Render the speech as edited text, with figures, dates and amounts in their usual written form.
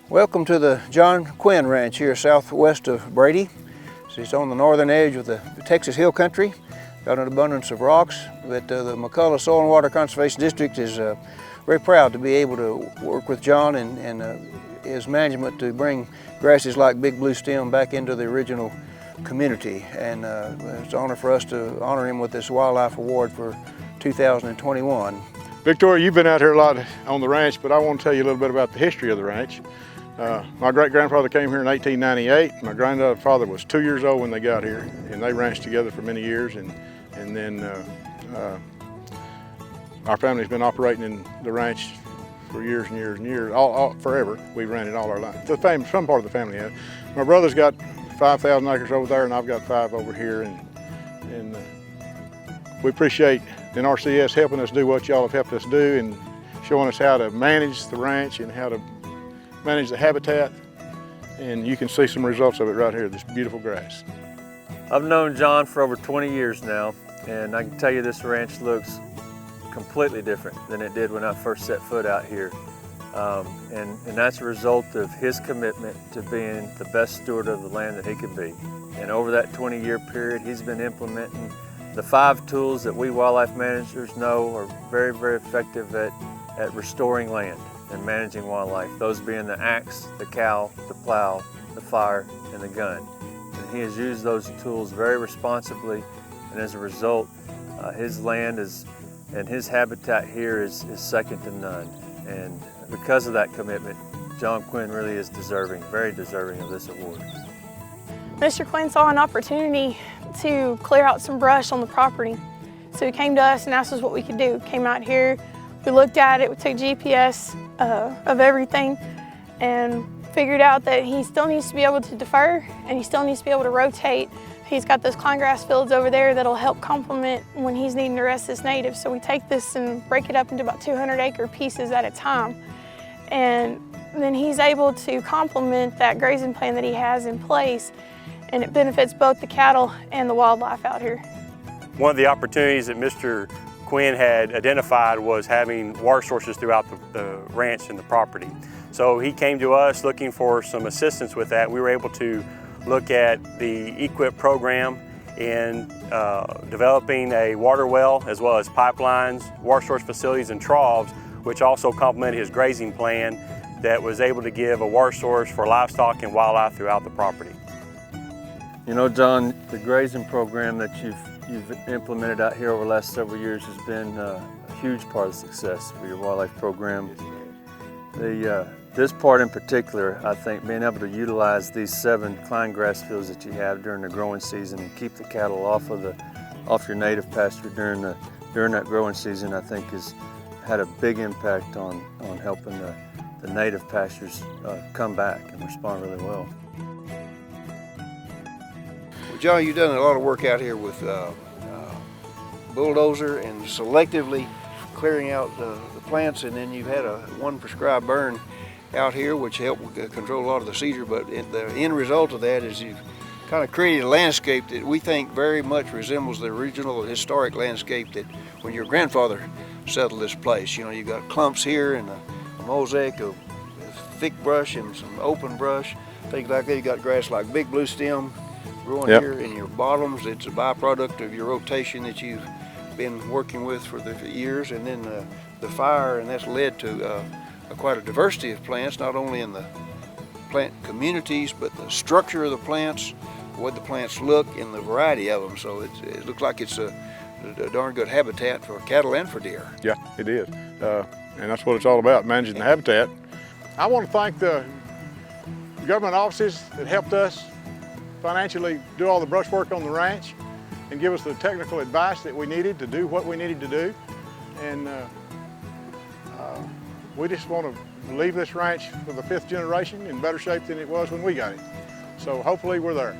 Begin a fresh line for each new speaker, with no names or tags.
Welcome to the John Quinn Ranch here southwest of Brady. It's on the northern edge of the Texas Hill Country. Got an abundance of rocks, but the McCullough Soil and Water Conservation District is very proud to be able to work with John and his management to bring grasses like big blue stem back into the original community. And it's an honor for us to honor him with this Wildlife Award for 2021.
Victoria, you've been out here a lot on the ranch, but I want to tell you a little bit about the history of the ranch. My great-grandfather came here in 1898. My grandfather was 2 years old when they got here, and they ranched together for many years. And then our family's been operating in the ranch for years and years and years, forever. We've ran it all our life. Some part of the family has. My brother's got 5,000 acres over there, and I've got 5 over here. And we appreciate NRCS helping us do what y'all have helped us do and showing us how to manage the ranch and how to manage the habitat, and you can see some results of it right here, this beautiful grass.
I've known John for over 20 years now, and I can tell you this ranch looks completely different than it did when I first set foot out here. And that's a result of his commitment to being the best steward of the land that he could be. And over that 20-year period, he's been implementing the 5 tools that we wildlife managers know are very, very effective at restoring land and managing wildlife, those being the axe, the cow, the plow, the fire, and the gun. And he has used those tools very responsibly, and as a result, his land and his habitat here is second to none. And because of that commitment, John Quinn really is deserving, very deserving of this award.
Mr. Quinn saw an opportunity to clear out some brush on the property. So he came to us and asked us what we could do. Came out here, we looked at it, we took GPS of everything and figured out that he still needs to be able to defer and he still needs to be able to rotate. He's got those klein grass fields over there that'll help complement when he's needing to rest his native. So we take this and break it up into about 200-acre pieces at a time. And then he's able to complement that grazing plan that he has in place, and it benefits both the cattle and the wildlife out here.
One of the opportunities that Mr. Quinn had identified was having water sources throughout the ranch and the property. So he came to us looking for some assistance with that. We were able to look at the EQIP program in developing a water well as well as pipelines, water source facilities, and troughs, which also complemented his grazing plan that was able to give a water source for livestock and wildlife throughout the property.
You know, John, the grazing program that you've implemented out here over the last several years has been a huge part of the success for your wildlife program. This part in particular, I think being able to utilize these 7 klein grass fields that you have during the growing season and keep the cattle off your native pasture during that growing season, I think has had a big impact on helping the native pastures come back and respond really well.
John, you've done a lot of work out here with bulldozer and selectively clearing out the plants, and then you've had one prescribed burn out here which helped control a lot of the cedar, but the end result of that is you've kind of created a landscape that we think very much resembles the original historic landscape that when your grandfather settled this place. You know, you've got clumps here and a mosaic of thick brush and some open brush, things like that. You got grass like big blue stem growing here in your bottoms. It's a byproduct of your rotation that you've been working with for the years, and then the fire, and that's led to quite a diversity of plants, not only in the plant communities, but the structure of the plants, the way the plants look, and the variety of them. So it looks like it's a darn good habitat for cattle and for deer.
Yeah, it is. And that's what it's all about, managing the habitat. I want to thank the government offices that helped us financially do all the brush work on the ranch and give us the technical advice that we needed to do what we needed to do. And we just want to leave this ranch for the 5th generation in better shape than it was when we got it. So hopefully we're there.